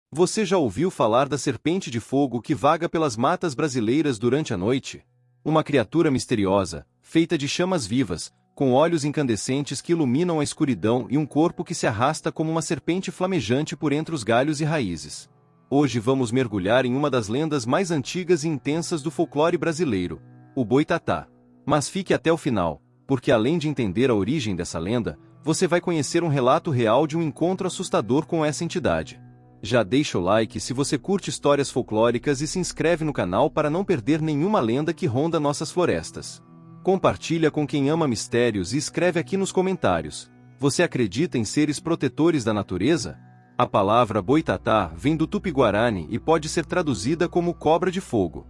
Você já ouviu falar da serpente de fogo que vaga pelas matas brasileiras durante a noite? Uma criatura misteriosa, feita de chamas vivas, com olhos incandescentes que iluminam a escuridão e um corpo que se arrasta como uma serpente flamejante por entre os galhos e raízes. Hoje vamos mergulhar em uma das lendas mais antigas e intensas do folclore brasileiro, o Boitatá. Mas fique até o final, porque além de entender a origem dessa lenda, você vai conhecer um relato real de um encontro assustador com essa entidade. Já deixa o like se você curte histórias folclóricas e se inscreve no canal para não perder nenhuma lenda que ronda nossas florestas. Compartilha com quem ama mistérios e escreve aqui nos comentários. Você acredita em seres protetores da natureza? A palavra Boitatá vem do Tupi-Guarani e pode ser traduzida como cobra de fogo.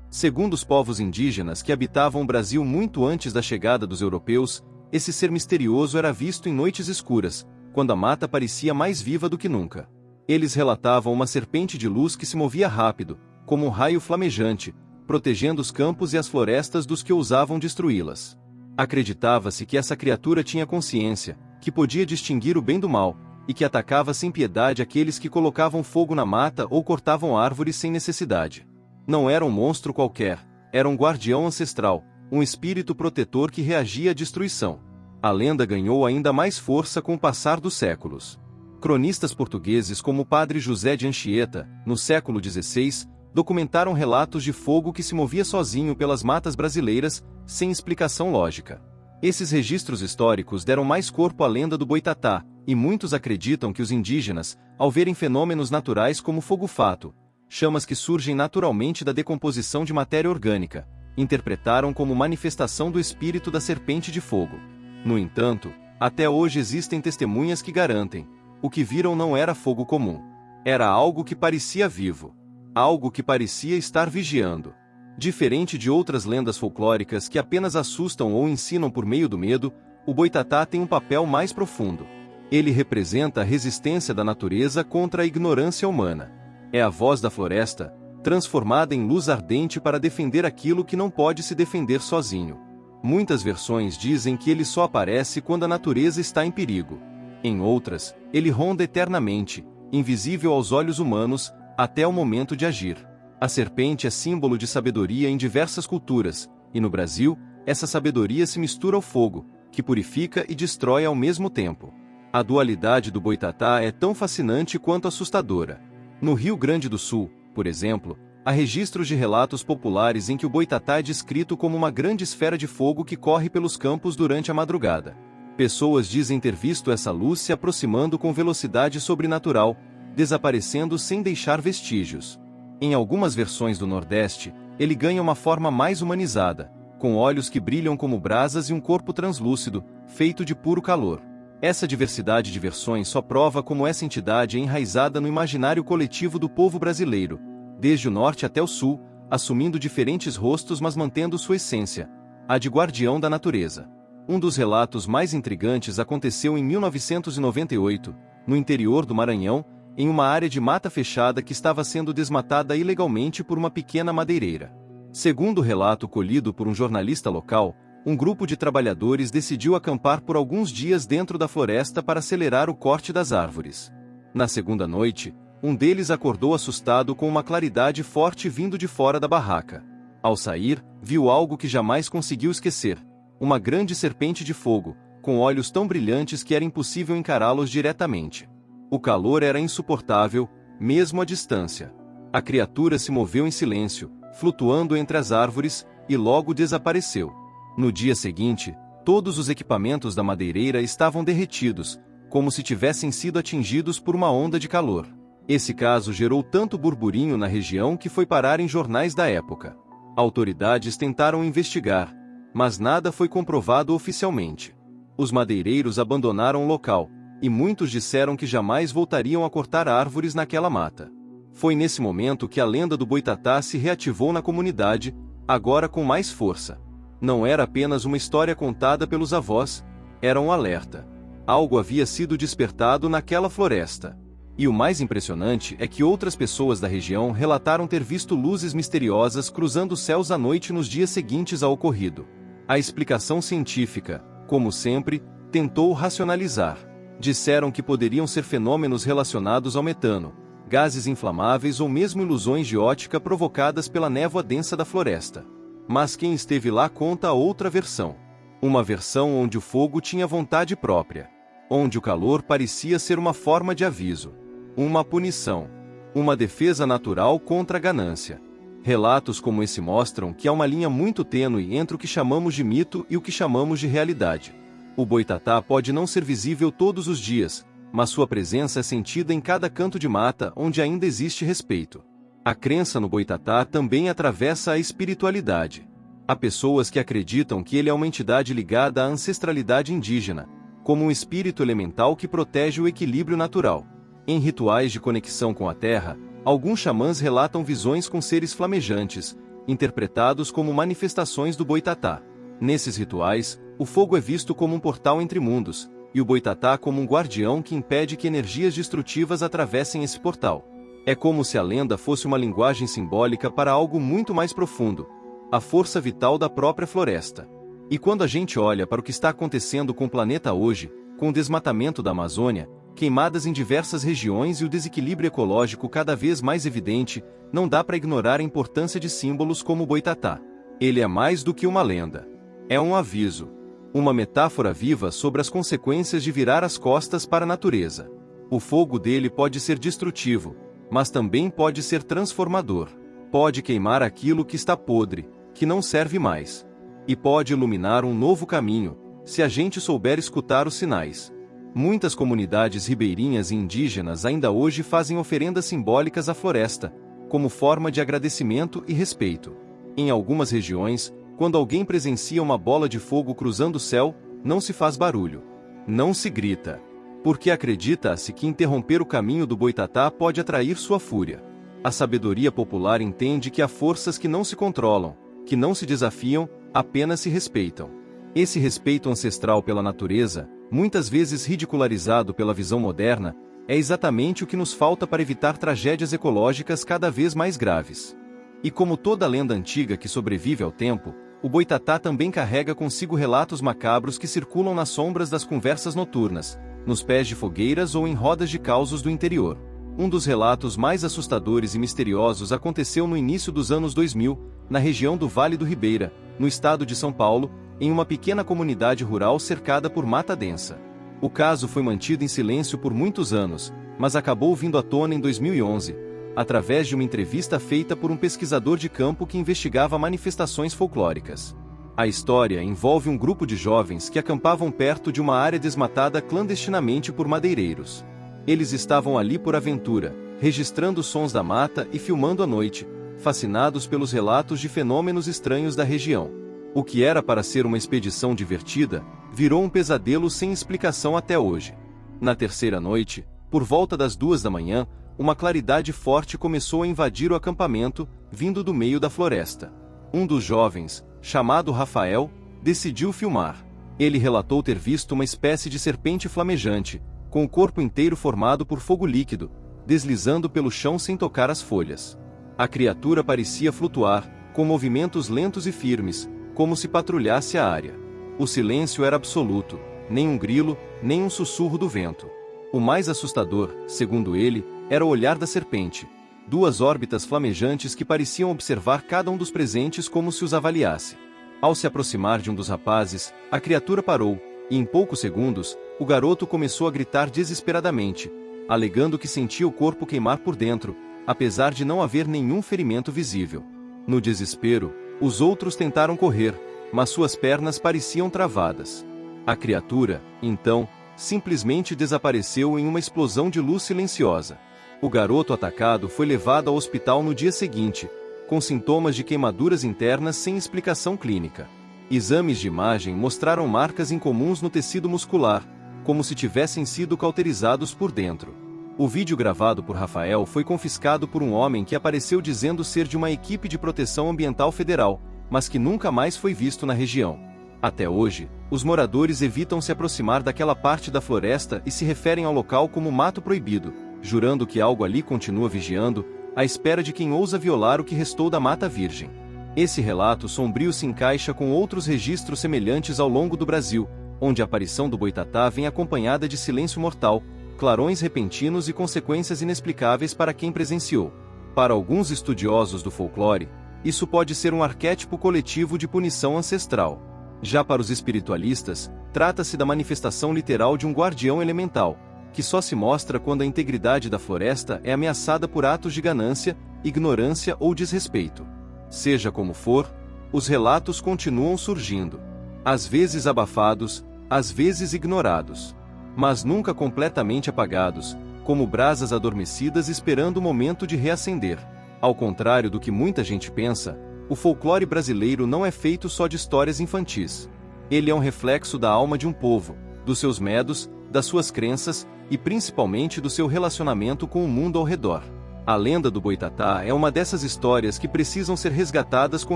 Segundo os povos indígenas que habitavam o Brasil muito antes da chegada dos europeus, esse ser misterioso era visto em noites escuras, quando a mata parecia mais viva do que nunca. Eles relatavam uma serpente de luz que se movia rápido, como um raio flamejante, protegendo os campos e as florestas dos que ousavam destruí-las. Acreditava-se que essa criatura tinha consciência, que podia distinguir o bem do mal, e que atacava sem piedade aqueles que colocavam fogo na mata ou cortavam árvores sem necessidade. Não era um monstro qualquer, era um guardião ancestral, um espírito protetor que reagia à destruição. A lenda ganhou ainda mais força com o passar dos séculos. Cronistas portugueses como o padre José de Anchieta, no século XVI, documentaram relatos de fogo que se movia sozinho pelas matas brasileiras, sem explicação lógica. Esses registros históricos deram mais corpo à lenda do Boitatá, e muitos acreditam que os indígenas, ao verem fenômenos naturais como fogo-fato, chamas que surgem naturalmente da decomposição de matéria orgânica, interpretaram como manifestação do espírito da serpente de fogo. No entanto, até hoje existem testemunhas que garantem: o que viram não era fogo comum. Era algo que parecia vivo. Algo que parecia estar vigiando. Diferente de outras lendas folclóricas que apenas assustam ou ensinam por meio do medo, o Boitatá tem um papel mais profundo. Ele representa a resistência da natureza contra a ignorância humana. É a voz da floresta, transformada em luz ardente para defender aquilo que não pode se defender sozinho. Muitas versões dizem que ele só aparece quando a natureza está em perigo. Em outras, ele ronda eternamente, invisível aos olhos humanos, até o momento de agir. A serpente é símbolo de sabedoria em diversas culturas, e no Brasil, essa sabedoria se mistura ao fogo, que purifica e destrói ao mesmo tempo. A dualidade do Boitatá é tão fascinante quanto assustadora. No Rio Grande do Sul, por exemplo, há registros de relatos populares em que o Boitatá é descrito como uma grande esfera de fogo que corre pelos campos durante a madrugada. Pessoas dizem ter visto essa luz se aproximando com velocidade sobrenatural, desaparecendo sem deixar vestígios. Em algumas versões do Nordeste, ele ganha uma forma mais humanizada, com olhos que brilham como brasas e um corpo translúcido, feito de puro calor. Essa diversidade de versões só prova como essa entidade é enraizada no imaginário coletivo do povo brasileiro, desde o norte até o sul, assumindo diferentes rostos mas mantendo sua essência, a de guardião da natureza. Um dos relatos mais intrigantes aconteceu em 1998, no interior do Maranhão, em uma área de mata fechada que estava sendo desmatada ilegalmente por uma pequena madeireira. Segundo o relato colhido por um jornalista local, um grupo de trabalhadores decidiu acampar por alguns dias dentro da floresta para acelerar o corte das árvores. Na segunda noite, um deles acordou assustado com uma claridade forte vindo de fora da barraca. Ao sair, viu algo que jamais conseguiu esquecer: uma grande serpente de fogo, com olhos tão brilhantes que era impossível encará-los diretamente. O calor era insuportável, mesmo à distância. A criatura se moveu em silêncio, flutuando entre as árvores, e logo desapareceu. No dia seguinte, todos os equipamentos da madeireira estavam derretidos, como se tivessem sido atingidos por uma onda de calor. Esse caso gerou tanto burburinho na região que foi parar em jornais da época. Autoridades tentaram investigar, mas nada foi comprovado oficialmente. Os madeireiros abandonaram o local, e muitos disseram que jamais voltariam a cortar árvores naquela mata. Foi nesse momento que a lenda do Boitatá se reativou na comunidade, agora com mais força. Não era apenas uma história contada pelos avós, era um alerta. Algo havia sido despertado naquela floresta. E o mais impressionante é que outras pessoas da região relataram ter visto luzes misteriosas cruzando os céus à noite nos dias seguintes ao ocorrido. A explicação científica, como sempre, tentou racionalizar. Disseram que poderiam ser fenômenos relacionados ao metano, gases inflamáveis ou mesmo ilusões de ótica provocadas pela névoa densa da floresta. Mas quem esteve lá conta a outra versão. Uma versão onde o fogo tinha vontade própria. Onde o calor parecia ser uma forma de aviso. Uma punição. Uma defesa natural contra a ganância. Relatos como esse mostram que há uma linha muito tênue entre o que chamamos de mito e o que chamamos de realidade. O boitatá pode não ser visível todos os dias, mas sua presença é sentida em cada canto de mata onde ainda existe respeito. A crença no boitatá também atravessa a espiritualidade. Há pessoas que acreditam que ele é uma entidade ligada à ancestralidade indígena, como um espírito elemental que protege o equilíbrio natural. Em rituais de conexão com a terra, alguns xamãs relatam visões com seres flamejantes, interpretados como manifestações do boitatá. Nesses rituais, o fogo é visto como um portal entre mundos, e o boitatá como um guardião que impede que energias destrutivas atravessem esse portal. É como se a lenda fosse uma linguagem simbólica para algo muito mais profundo, a força vital da própria floresta. E quando a gente olha para o que está acontecendo com o planeta hoje, com o desmatamento da Amazônia, queimadas em diversas regiões e o desequilíbrio ecológico cada vez mais evidente, não dá para ignorar a importância de símbolos como o boitatá. Ele é mais do que uma lenda. É um aviso. Uma metáfora viva sobre as consequências de virar as costas para a natureza. O fogo dele pode ser destrutivo, mas também pode ser transformador. Pode queimar aquilo que está podre, que não serve mais. E pode iluminar um novo caminho, se a gente souber escutar os sinais. Muitas comunidades ribeirinhas e indígenas ainda hoje fazem oferendas simbólicas à floresta, como forma de agradecimento e respeito. Em algumas regiões, quando alguém presencia uma bola de fogo cruzando o céu, não se faz barulho. Não se grita. Porque acredita-se que interromper o caminho do boitatá pode atrair sua fúria. A sabedoria popular entende que há forças que não se controlam, que não se desafiam, apenas se respeitam. Esse respeito ancestral pela natureza, muitas vezes ridicularizado pela visão moderna, é exatamente o que nos falta para evitar tragédias ecológicas cada vez mais graves. E como toda lenda antiga que sobrevive ao tempo, o boitatá também carrega consigo relatos macabros que circulam nas sombras das conversas noturnas, nos pés de fogueiras ou em rodas de causos do interior. Um dos relatos mais assustadores e misteriosos aconteceu no início dos anos 2000, na região do Vale do Ribeira, no estado de São Paulo, em uma pequena comunidade rural cercada por mata densa. O caso foi mantido em silêncio por muitos anos, mas acabou vindo à tona em 2011, através de uma entrevista feita por um pesquisador de campo que investigava manifestações folclóricas. A história envolve um grupo de jovens que acampavam perto de uma área desmatada clandestinamente por madeireiros. Eles estavam ali por aventura, registrando os sons da mata e filmando à noite, fascinados pelos relatos de fenômenos estranhos da região. O que era para ser uma expedição divertida, virou um pesadelo sem explicação até hoje. Na terceira noite, por volta das 2 da manhã, uma claridade forte começou a invadir o acampamento, vindo do meio da floresta. Um dos jovens, chamado Rafael, decidiu filmar. Ele relatou ter visto uma espécie de serpente flamejante, com o corpo inteiro formado por fogo líquido, deslizando pelo chão sem tocar as folhas. A criatura parecia flutuar, com movimentos lentos e firmes, como se patrulhasse a área. O silêncio era absoluto, nem um grilo, nem um sussurro do vento. O mais assustador, segundo ele, era o olhar da serpente. 2 órbitas flamejantes que pareciam observar cada um dos presentes como se os avaliasse. Ao se aproximar de um dos rapazes, a criatura parou, e em poucos segundos, o garoto começou a gritar desesperadamente, alegando que sentia o corpo queimar por dentro, apesar de não haver nenhum ferimento visível. No desespero, os outros tentaram correr, mas suas pernas pareciam travadas. A criatura, então, simplesmente desapareceu em uma explosão de luz silenciosa. O garoto atacado foi levado ao hospital no dia seguinte, com sintomas de queimaduras internas sem explicação clínica. Exames de imagem mostraram marcas incomuns no tecido muscular, como se tivessem sido cauterizados por dentro. O vídeo gravado por Rafael foi confiscado por um homem que apareceu dizendo ser de uma equipe de proteção ambiental federal, mas que nunca mais foi visto na região. Até hoje, os moradores evitam se aproximar daquela parte da floresta e se referem ao local como mato proibido, jurando que algo ali continua vigiando, à espera de quem ousa violar o que restou da mata virgem. Esse relato sombrio se encaixa com outros registros semelhantes ao longo do Brasil, onde a aparição do boitatá vem acompanhada de silêncio mortal, clarões repentinos e consequências inexplicáveis para quem presenciou. Para alguns estudiosos do folclore, isso pode ser um arquétipo coletivo de punição ancestral. Já para os espiritualistas, trata-se da manifestação literal de um guardião elemental, que só se mostra quando a integridade da floresta é ameaçada por atos de ganância, ignorância ou desrespeito. Seja como for, os relatos continuam surgindo. Às vezes abafados, às vezes ignorados, mas nunca completamente apagados, como brasas adormecidas esperando o momento de reacender. Ao contrário do que muita gente pensa, o folclore brasileiro não é feito só de histórias infantis. Ele é um reflexo da alma de um povo, dos seus medos, das suas crenças e principalmente do seu relacionamento com o mundo ao redor. A lenda do Boitatá é uma dessas histórias que precisam ser resgatadas com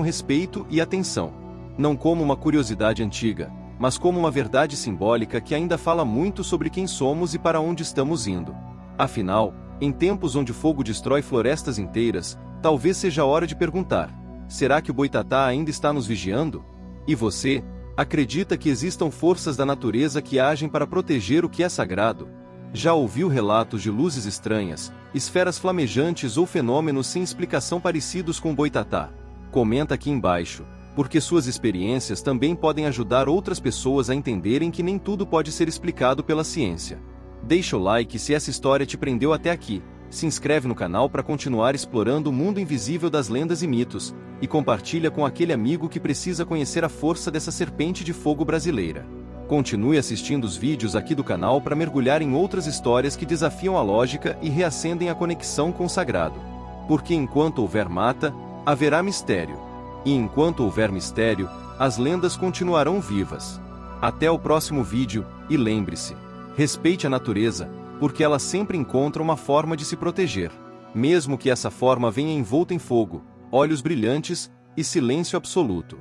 respeito e atenção. Não como uma curiosidade antiga, mas como uma verdade simbólica que ainda fala muito sobre quem somos e para onde estamos indo. Afinal, em tempos onde o fogo destrói florestas inteiras, talvez seja a hora de perguntar: será que o Boitatá ainda está nos vigiando? E você, acredita que existam forças da natureza que agem para proteger o que é sagrado? Já ouviu relatos de luzes estranhas, esferas flamejantes ou fenômenos sem explicação parecidos com o Boitatá? Comenta aqui embaixo, porque suas experiências também podem ajudar outras pessoas a entenderem que nem tudo pode ser explicado pela ciência. Deixa o like se essa história te prendeu até aqui, se inscreve no canal para continuar explorando o mundo invisível das lendas e mitos, e compartilha com aquele amigo que precisa conhecer a força dessa serpente de fogo brasileira. Continue assistindo os vídeos aqui do canal para mergulhar em outras histórias que desafiam a lógica e reacendem a conexão com o sagrado. Porque enquanto houver mata, haverá mistério. E enquanto houver mistério, as lendas continuarão vivas. Até o próximo vídeo, e lembre-se: respeite a natureza, porque ela sempre encontra uma forma de se proteger. Mesmo que essa forma venha envolta em fogo, olhos brilhantes e silêncio absoluto.